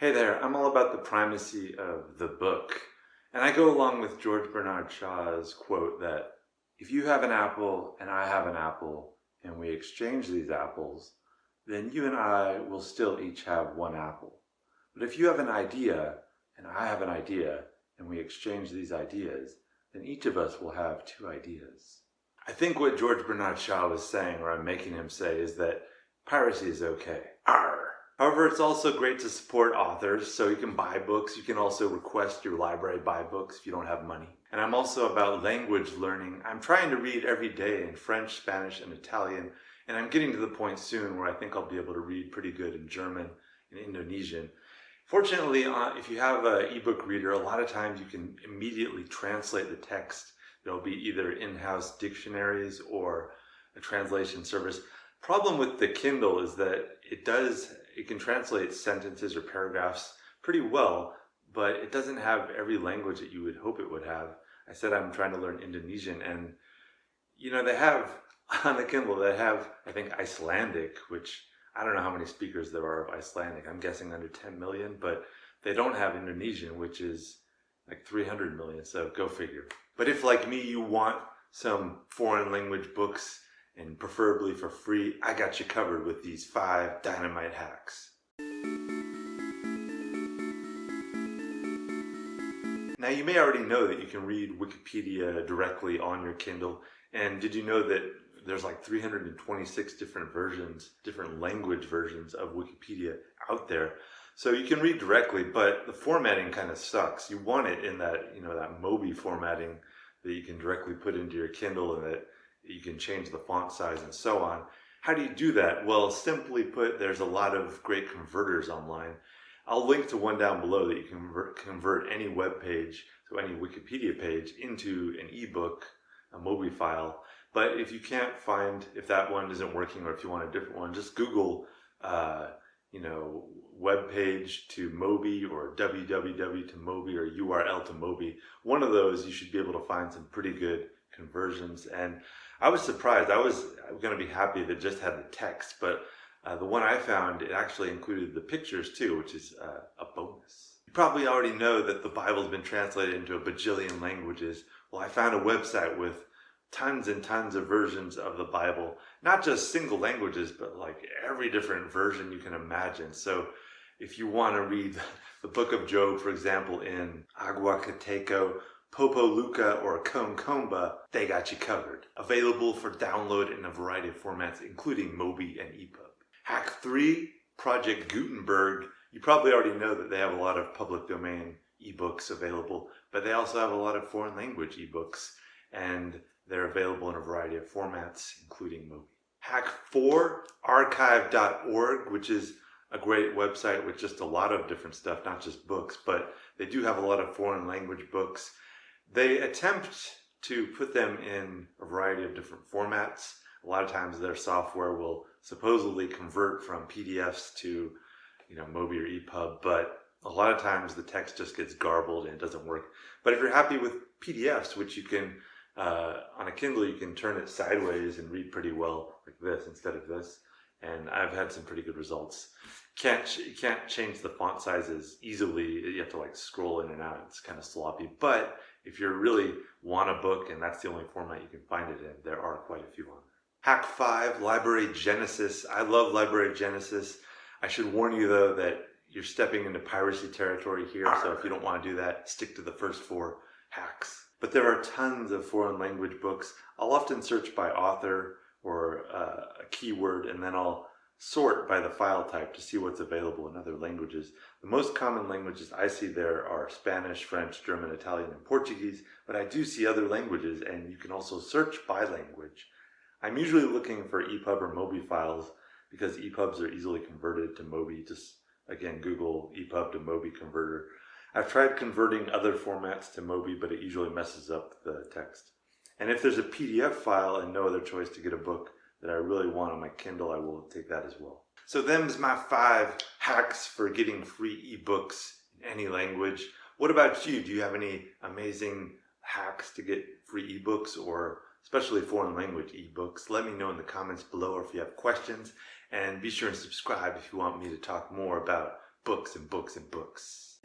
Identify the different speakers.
Speaker 1: Hey there, I'm all about the primacy of the book. And I go along with George Bernard Shaw's quote that if you have an apple and I have an apple and we exchange these apples, then you and I will still each have one apple. But if you have an idea and I have an idea and we exchange these ideas, then each of us will have two ideas. I think what George Bernard Shaw was saying, or I'm making him say, is that piracy is okay. Arr! However, it's also great to support authors, so you can buy books. You can also request your library buy books if you don't have money. And I'm also about language learning. I'm trying to read every day in French, Spanish, and Italian, and I'm getting to the point soon where I think I'll be able to read pretty good in German and Indonesian. Fortunately, if you have an ebook reader, a lot of times you can immediately translate the text. There'll be either in-house dictionaries or a translation service. Problem with the Kindle is that it can translate sentences or paragraphs pretty well, but it doesn't have every language that you would hope it would have. I said I'm trying to learn Indonesian, and they have on the Kindle, they have, I think, Icelandic, which I don't know how many speakers there are of Icelandic. I'm guessing under 10 million, but they don't have Indonesian, which is like 300 million, so go figure. But if, like me, you want some foreign language books, and preferably for free, I got you covered with these 5 dynamite hacks. Now, you may already know that you can read Wikipedia directly on your Kindle, and did you know that there's like 326 different language versions of Wikipedia out there? So you can read directly, but the formatting kind of sucks. You want it in that, that mobi formatting that you can directly put into your Kindle and that you can change the font size and so on. How do you do that? Well, simply put, there's a lot of great converters online. I'll link to one down below that you can convert any web page, so any Wikipedia page, into an ebook, a mobi file. But if you can't find, if that one isn't working or if you want a different one, just Google, web page to mobi or www to mobi or URL to mobi. One of those, you should be able to find some pretty good conversions. And I was surprised. I was going to be happy if it just had the text, but the one I found, it actually included the pictures too, which is a bonus. You probably already know that the Bible's been translated into a bajillion languages. Well, I found a website with tons and tons of versions of the Bible, not just single languages, but like every different version you can imagine. So if you want to read the book of Job, for example, in Aguacateco, Popo Luca, or Concomba, they got you covered. Available for download in a variety of formats, including mobi and EPUB. Hack 3, Project Gutenberg. You probably already know that they have a lot of public domain ebooks available, but they also have a lot of foreign language ebooks, and they're available in a variety of formats, including mobi. Hack 4, archive.org, which is a great website with just a lot of different stuff, not just books, but they do have a lot of foreign language books. They attempt to put them in a variety of different formats. A lot of times their software will supposedly convert from PDFs to, mobi or EPUB, but a lot of times the text just gets garbled and it doesn't work. But if you're happy with PDFs, which you can, on a Kindle, you can turn it sideways and read pretty well like this instead of this. And I've had some pretty good results. You can't change the font sizes easily. You have to like scroll in and out. It's kind of sloppy. But if you really want a book and that's the only format you can find it in, there are quite a few on there. Hack 5, Library Genesis. I love Library Genesis. I should warn you though that you're stepping into piracy territory here. So if you don't want to do that, stick to the first 4 hacks. But there are tons of foreign language books. I'll often search by author or a keyword, and then I'll sort by the file type to see what's available in other languages. The most common languages I see there are Spanish, French, German, Italian, and Portuguese, but I do see other languages, and you can also search by language. I'm usually looking for EPUB or mobi files because EPUBs are easily converted to mobi. Just, again, Google EPUB to mobi converter. I've tried converting other formats to mobi, but it usually messes up the text. And if there's a PDF file and no other choice to get a book that I really want on my Kindle, I will take that as well. So them's my 5 hacks for getting free ebooks in any language. What about you? Do you have any amazing hacks to get free ebooks, or especially foreign language ebooks? Let me know in the comments below, or if you have questions. And be sure and subscribe if you want me to talk more about books and books and books.